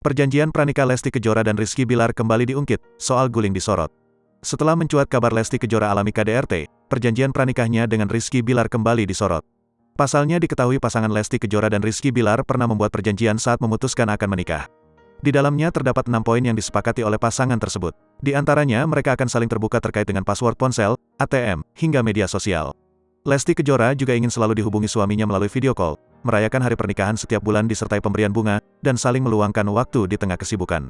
Perjanjian pranikah Lesti Kejora dan Rizky Bilar kembali diungkit, soal guling disorot. Setelah mencuat kabar Lesti Kejora alami KDRT, perjanjian pranikahnya dengan Rizky Bilar kembali disorot. Pasalnya diketahui pasangan Lesti Kejora dan Rizky Bilar pernah membuat perjanjian saat memutuskan akan menikah. Di dalamnya terdapat 6 poin yang disepakati oleh pasangan tersebut. Di antaranya mereka akan saling terbuka terkait dengan password ponsel, ATM, hingga media sosial. Lesti Kejora juga ingin selalu dihubungi suaminya melalui video call, merayakan hari pernikahan setiap bulan disertai pemberian bunga, dan saling meluangkan waktu di tengah kesibukan.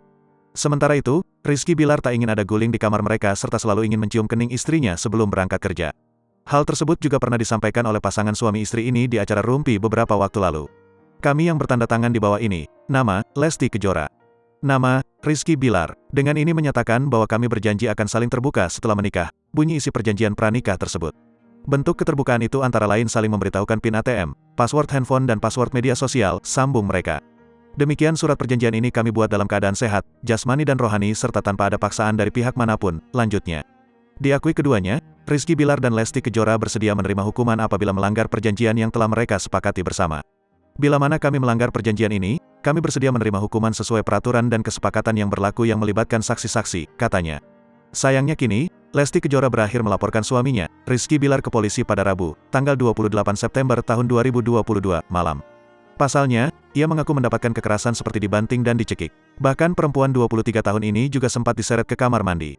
Sementara itu, Rizky Bilar tak ingin ada guling di kamar mereka serta selalu ingin mencium kening istrinya sebelum berangkat kerja. Hal tersebut juga pernah disampaikan oleh pasangan suami istri ini di acara Rumpi beberapa waktu lalu. Kami yang bertanda tangan di bawah ini, nama, Lesti Kejora. Nama, Rizky Bilar. Dengan ini menyatakan bahwa kami berjanji akan saling terbuka setelah menikah, bunyi isi perjanjian pranikah tersebut. Bentuk keterbukaan itu antara lain saling memberitahukan PIN ATM, password handphone dan password media sosial, sambung mereka. Demikian surat perjanjian ini kami buat dalam keadaan sehat, jasmani dan rohani serta tanpa ada paksaan dari pihak manapun, lanjutnya. Diakui keduanya, Rizky Bilar dan Lesti Kejora bersedia menerima hukuman apabila melanggar perjanjian yang telah mereka sepakati bersama. Bila mana kami melanggar perjanjian ini, kami bersedia menerima hukuman sesuai peraturan dan kesepakatan yang berlaku yang melibatkan saksi-saksi, katanya. Sayangnya kini, Lesti Kejora berakhir melaporkan suaminya, Rizky Bilar ke polisi pada Rabu, tanggal 28 September tahun 2022, malam. Pasalnya, ia mengaku mendapatkan kekerasan seperti dibanting dan dicekik. Bahkan perempuan 23 tahun ini juga sempat diseret ke kamar mandi.